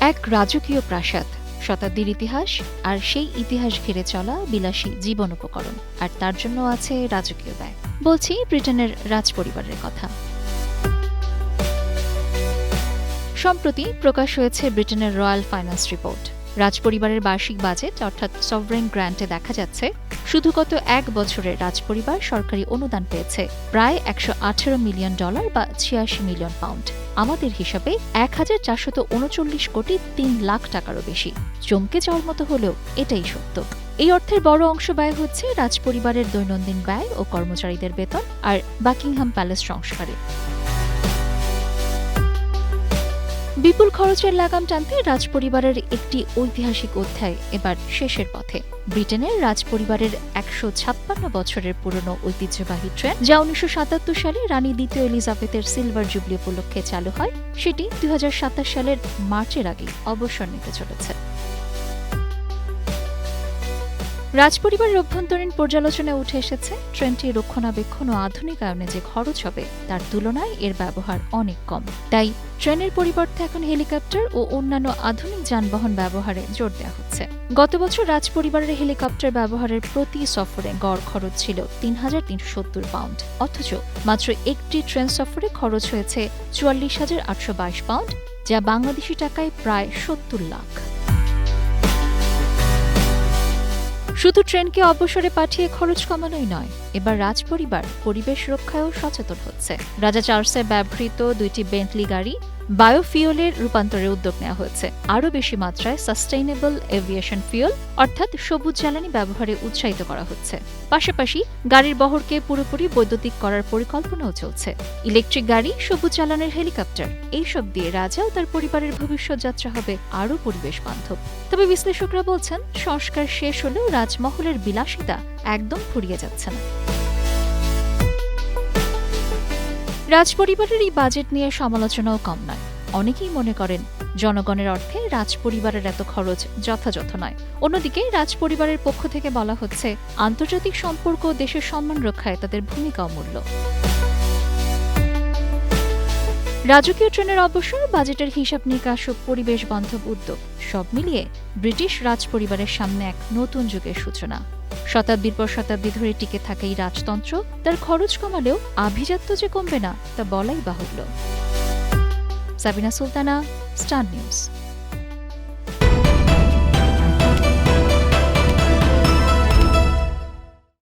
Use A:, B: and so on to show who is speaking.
A: এক রাজকীয় প্রাসাদ, শতাব্দীর ইতিহাস, আর সেই ইতিহাস ঘিরে চলা বিলাসী জীবন উপকরণ, আর তার জন্য আছে রাজকীয় ব্যয়। বলছি ব্রিটেনের রাজপরিবারের কথা। সম্প্রতি প্রকাশ হয়েছে ব্রিটেনের রয়্যাল ফাইন্যান্স রিপোর্ট। রাজপরিবারের বার্ষিক বাজেট অর্থাৎ সভরেন গ্র্যান্টে দেখা যাচ্ছে শুধু গত এক বছরে রাজপরিবার সরকারি অনুদান পেয়েছে প্রায় $118 মিলিয়ন বা 86 মিলিয়ন পাউন্ড। আমাদের হিসাবে 1439 কোটি 3 লাখ টাকারও বেশি। চমকে যাওয়ার মতো হলেও এটাই সত্য। এই অর্থের বড় অংশ ব্যয় হচ্ছে রাজপরিবারের দৈনন্দিন ব্যয় ও কর্মচারীদের বেতন আর বাকিংহাম প্যালেস সংস্কারে। বিপুল খরচের লাগাম টানতে রাজপরিবারের একটি ঐতিহাসিক অধ্যায় এবার শেষের পথে। ব্রিটেনের রাজপরিবারের 156 বছরের পুরনো ঐতিহ্যবাহী ট্রেন, যা 1977 সালে রানী দ্বিতীয় এলিজাবেথের সিলভার জুবলি উপলক্ষে চালু হয়, সেটি 2027 সালের মার্চের আগেই অবসর নিতে চলেছে। রাজপরিবারের অভ্যন্তরীণ পর্যালোচনায় উঠে এসেছে ট্রেনটি রক্ষণাবেক্ষণ ও আধুনিকায়নে যে খরচ হবে তার তুলনায় এর ব্যবহার অনেক কম। তাই ট্রেনের পরিবর্তে এখন হেলিকপ্টার ও অন্যান্য আধুনিক যানবাহন ব্যবহারে জোর দেওয়া হচ্ছে। গত বছর রাজপরিবারের হেলিকপ্টার ব্যবহারের প্রতি সফরে গড় খরচ ছিল 3,370 পাউন্ড, অথচ মাত্র একটি ট্রেন সফরে খরচ হয়েছে 44,822 পাউন্ড, যা বাংলাদেশি টাকায় প্রায় 70 লাখ। শুধু ট্রেনকে অবসরে পাঠিয়ে খরচ কমানোই নয়, এবার রাজপরিবার পরিবেশ রক্ষায়ও সচেতন হচ্ছে। রাজা চার্লসের ব্যবহৃত 2টি বেন্টলি গাড়ি বায়োফিউলের রূপান্তরের উদ্যোগ নেওয়া হয়েছে। আরও বেশি মাত্রায় সাস্টেইনেবল এভিয়েশন ফিউল অর্থাৎ সবুজ জ্বালানি ব্যবহারে উৎসাহিত করা হচ্ছে। পাশাপাশি গাড়ির বহরকে পুরোপুরি বৈদ্যুতিক করার পরিকল্পনাও চলছে। ইলেকট্রিক গাড়ি, সবুজ জ্বালানির হেলিকপ্টার, এইসব দিয়ে রাজা ও তার পরিবারের ভবিষ্যৎ যাত্রা হবে আরও পরিবেশ বান্ধব। তবে বিশ্লেষকরা বলছেন, সংস্কার শেষ হলেও রাজমহলের বিলাসিতা একদম ফুরিয়ে যাচ্ছে না। রাজপরিবারের এই বাজেট নিয়ে সমালোচনাও কম নয়। অনেকেই মনে করেন জনগণের অর্থে রাজপরিবারের এত খরচ যথাযথ নয়। অন্যদিকে রাজপরিবারের পক্ষ থেকে বলা হচ্ছে, আন্তর্জাতিক সম্পর্ক ও দেশের সম্মান রক্ষায় তাদের ভূমিকা অমূল্য। রাজকীয় ট্রেনের অবসর, বাজেটের হিসাব নিকাশ ও পরিবেশ বান্ধব উদ্যোগ, সব মিলিয়ে ব্রিটিশ রাজপরিবারের সামনে এক নতুন যুগের সূচনা। শতাব্দীর পর শতাব্দী ধরে টিকে থাকা এই রাজতন্ত্র তার খরচ কমালেও আভিজাত্য যে কমবে না তা বলাই বাহুল্য। Sabina Sultana, star news.